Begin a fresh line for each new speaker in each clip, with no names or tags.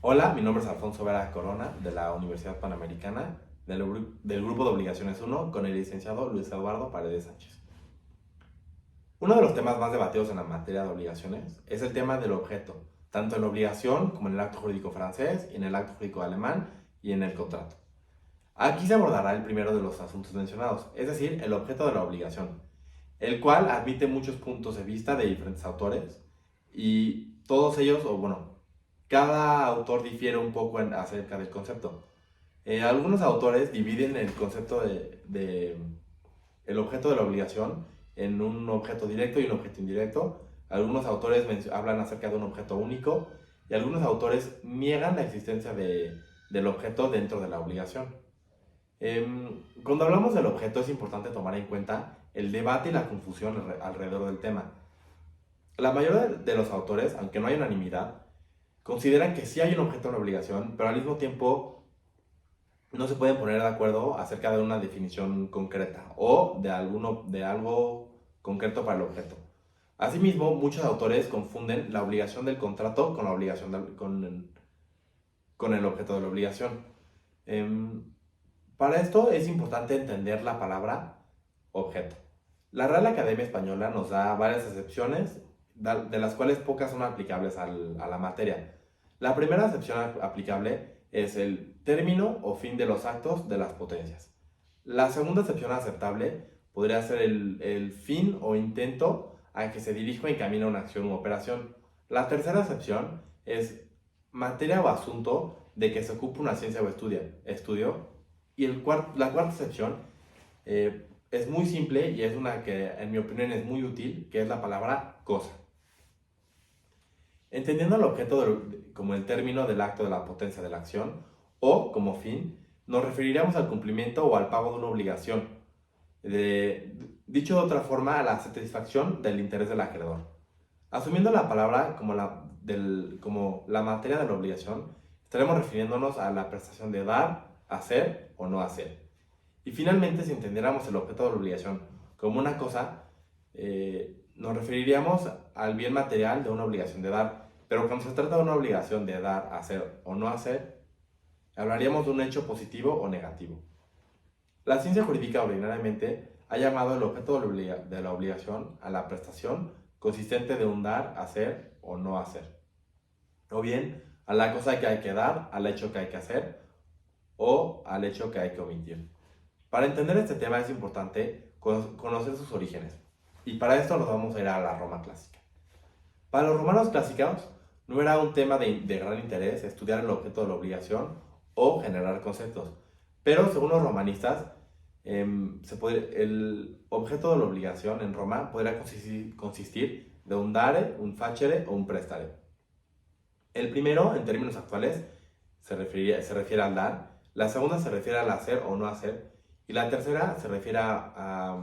Hola, mi nombre es Alfonso Vera Corona, de la Universidad Panamericana, del Grupo de Obligaciones 1, con el licenciado Luis Eduardo Paredes Sánchez. Uno de los temas más debatidos en la materia de obligaciones es el tema del objeto, tanto en la obligación como en el acto jurídico francés, en el acto jurídico alemán y en el contrato. Aquí se abordará el primero de los asuntos mencionados, es decir, el objeto de la obligación, el cual admite muchos puntos de vista de diferentes autores y todos ellos, cada autor difiere un poco acerca del concepto. Algunos autores dividen el concepto de el objeto de la obligación en un objeto directo y un objeto indirecto. Algunos autores hablan acerca de un objeto único y algunos autores niegan la existencia del objeto dentro de la obligación. Cuando hablamos del objeto es importante tomar en cuenta el debate y la confusión alrededor del tema. La mayoría de los autores, aunque no hay unanimidad, consideran que sí hay un objeto de la obligación, pero al mismo tiempo no se pueden poner de acuerdo acerca de una definición concreta o de algo concreto para el objeto. Asimismo, muchos autores confunden la obligación del contrato con la obligación con el objeto de la obligación. Em, para esto es importante entender la palabra objeto. La Real Academia Española nos da varias excepciones, de las cuales pocas son aplicables a la materia. La primera excepción aplicable es el término o fin de los actos de las potencias. La segunda excepción aceptable podría ser el fin o intento a que se dirija o encamina una acción u operación. La tercera excepción es materia o asunto de que se ocupa una ciencia o estudio. Y la cuarta excepción es muy simple y es una que en mi opinión es muy útil, que es la palabra cosa. Entendiendo el objeto como el término del acto de la potencia de la acción o como fin, nos referiríamos al cumplimiento o al pago de una obligación. Dicho de otra forma, a la satisfacción del interés del acreedor. Asumiendo la palabra como la materia de la obligación, estaremos refiriéndonos a la prestación de dar, hacer o no hacer. Y finalmente, si entendiéramos el objeto de la obligación como una cosa, nos referiríamos al bien material de una obligación de dar. Pero cuando se trata de una obligación de dar, hacer o no hacer, hablaríamos de un hecho positivo o negativo. La ciencia jurídica ordinariamente ha llamado el objeto de la obligación a la prestación consistente de un dar, hacer o no hacer. O bien a la cosa que hay que dar, al hecho que hay que hacer o al hecho que hay que omitir. Para entender este tema es importante conocer sus orígenes. Y para esto nos vamos a ir a la Roma clásica. Para los romanos clásicos no era un tema de gran interés estudiar el objeto de la obligación o generar conceptos. Pero según los romanistas, el objeto de la obligación en Roma podría consistir de un dare, un facere o un prestare. El primero, en términos actuales, se refiere al dar. La segunda se refiere al hacer o no hacer. Y la tercera se refiere a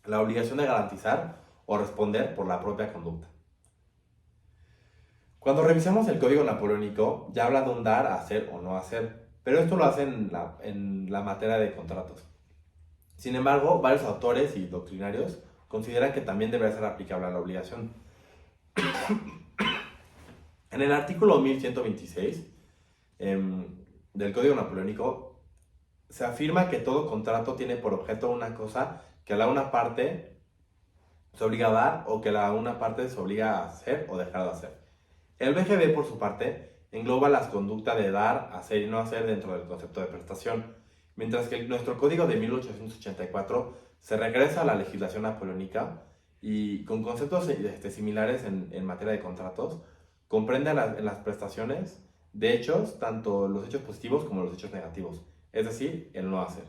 la obligación de garantizar o responder por la propia conducta. Cuando revisamos el código napoleónico, ya habla de un dar, hacer o no hacer, pero esto lo hace en la materia de contratos. Sin embargo, varios autores y doctrinarios consideran que también debería ser aplicable a la obligación. En el artículo 1126 del código napoleónico se afirma que todo contrato tiene por objeto una cosa que la una parte se obliga a dar o que la una parte se obliga a hacer o dejar de hacer. El BGB, por su parte, engloba las conductas de dar, hacer y no hacer dentro del concepto de prestación, mientras que nuestro código de 1884 se regresa a la legislación napoleónica y con conceptos similares en materia de contratos, comprende en las prestaciones de hechos, tanto los hechos positivos como los hechos negativos, es decir, el no hacer.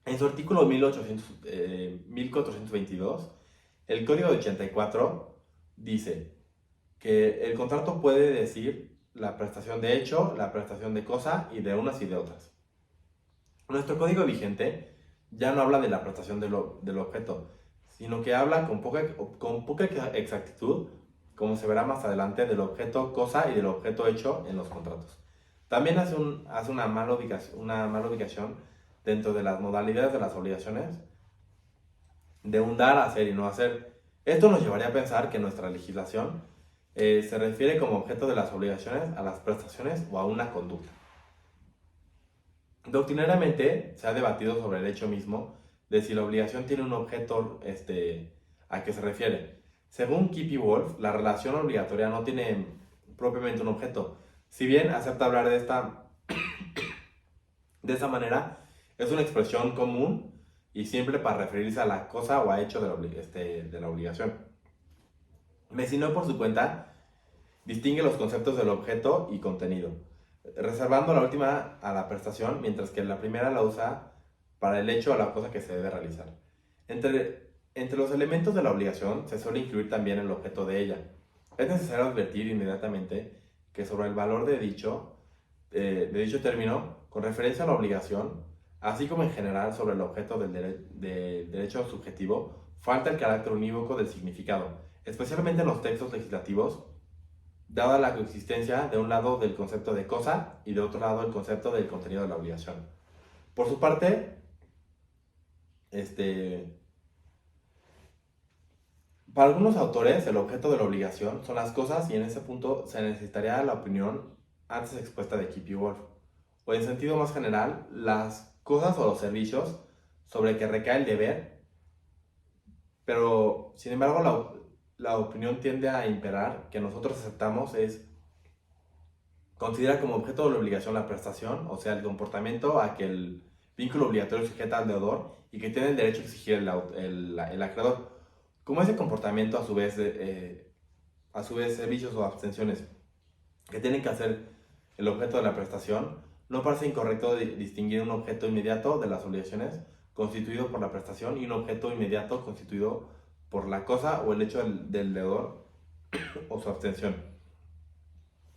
En su artículo 1422, el Código de 84 dice que el contrato puede decir la prestación de hecho, la prestación de cosa y de unas y de otras. Nuestro código vigente ya no habla de la prestación del objeto, sino que habla con poca exactitud, como se verá más adelante, del objeto cosa y del objeto hecho en los contratos. También hace una mala ubicación dentro de las modalidades de las obligaciones de un dar, hacer y no hacer. Esto nos llevaría a pensar que nuestra legislación se refiere como objeto de las obligaciones a las prestaciones o a una conducta. Doctrinariamente se ha debatido sobre el hecho mismo de si la obligación tiene un objeto a que se refiere. Según Kip y Wolf, la relación obligatoria no tiene propiamente un objeto. Si bien acepta hablar de esta manera, es una expresión común y simple para referirse a la cosa o a hecho de la obligación. Messineo, por su cuenta, distingue los conceptos del objeto y contenido, reservando la última a la prestación, mientras que la primera la usa para el hecho o la cosa que se debe realizar. Entre los elementos de la obligación se suele incluir también el objeto de ella. Es necesario advertir inmediatamente que sobre el valor de dicho término, con referencia a la obligación, así como en general sobre el objeto del derecho subjetivo, falta el carácter unívoco del significado, especialmente en los textos legislativos, dada la coexistencia de un lado del concepto de cosa y de otro lado el concepto del contenido de la obligación. Por su parte, para algunos autores el objeto de la obligación son las cosas y en ese punto se necesitaría la opinión antes expuesta de Kip y Wolf, o en sentido más general, las cosas o los servicios sobre que recae el deber, pero sin embargo la opinión tiende a imperar que nosotros aceptamos considera como objeto de la obligación la prestación, o sea, el comportamiento a que el vínculo obligatorio sujeta al deudor y que tiene el derecho a exigir el acreedor. Como ese comportamiento a su vez servicios o abstenciones que tienen que hacer el objeto de la prestación, no parece incorrecto distinguir un objeto inmediato de las obligaciones constituido por la prestación y un objeto inmediato constituido por la cosa o el hecho del deudor o su abstención.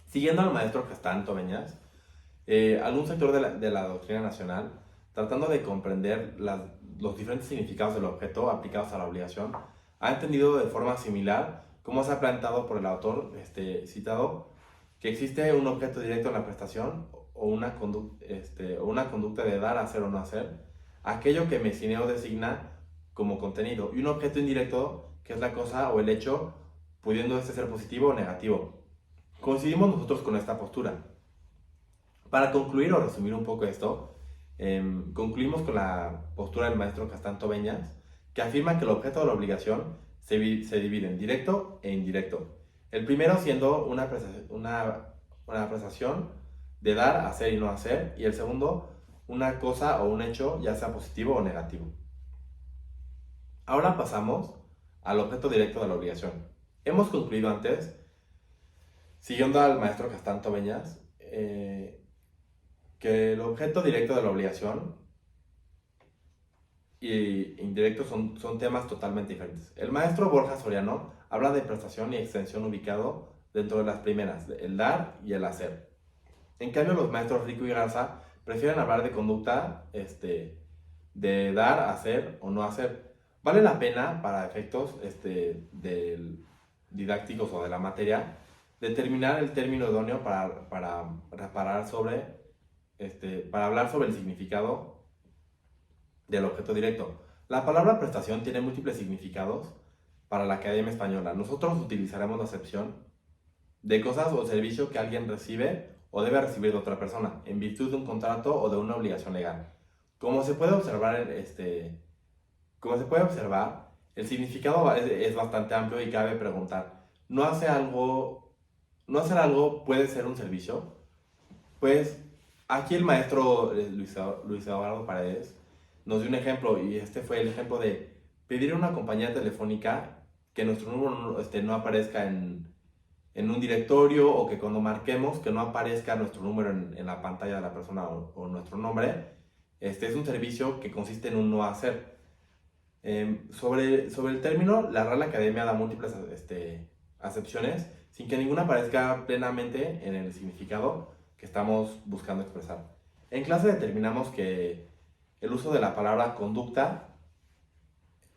Siguiendo al maestro Castán Tobeñas, algún sector de la doctrina nacional, tratando de comprender los diferentes significados del objeto aplicados a la obligación, ha entendido de forma similar, como se ha planteado por el autor citado, que existe un objeto directo en la prestación o una conducta de dar, hacer o no hacer, aquello que Messineo designa como contenido, y un objeto indirecto que es la cosa o el hecho, pudiendo ser positivo o negativo. Coincidimos nosotros con esta postura. Para concluir o resumir un poco esto, concluimos con la postura del maestro Castán Tobeñas, que afirma que el objeto de la obligación se divide en directo e indirecto. El primero siendo una prestación de dar, hacer y no hacer, y el segundo una cosa o un hecho, ya sea positivo o negativo. Ahora pasamos al objeto directo de la obligación. Hemos concluido antes, siguiendo al maestro Castán Tobeñas, que el objeto directo de la obligación y indirecto son temas totalmente diferentes. El maestro Borja Soriano habla de prestación y extensión ubicado dentro de las primeras, el dar y el hacer. En cambio, los maestros Rico y Garza prefieren hablar de conducta, de dar, hacer o no hacer. Vale la pena, para efectos didácticos o de la materia, determinar el término idóneo para hablar sobre el significado del objeto directo. La palabra prestación tiene múltiples significados para la Academia Española. Nosotros utilizaremos la acepción de cosas o servicios que alguien recibe o debe recibir de otra persona, en virtud de un contrato o de una obligación legal. Como se puede observar, el significado es bastante amplio y cabe preguntar, ¿no hacer algo puede ser un servicio? Pues aquí el maestro Luis Eduardo Paredes nos dio un ejemplo, y este fue el ejemplo de pedir a una compañía telefónica que nuestro número no aparezca en un directorio, o que cuando marquemos que no aparezca nuestro número en la pantalla de la persona o nuestro nombre. Es un servicio que consiste en un no hacer. Sobre el término, la Real Academia da múltiples acepciones sin que ninguna aparezca plenamente en el significado que estamos buscando expresar. En clase determinamos que el uso de la palabra conducta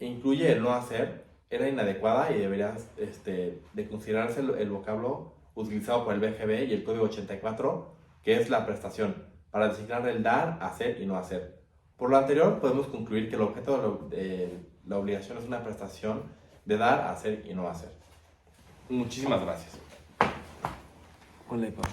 incluye el no hacer, era inadecuada y debería de considerarse el vocablo utilizado por el BGB y el Código 84, que es la prestación, para designar el dar, hacer y no hacer. Por lo anterior, podemos concluir que el objeto de la obligación es una prestación de dar, hacer y no hacer. Muchísimas gracias.
con la pausa.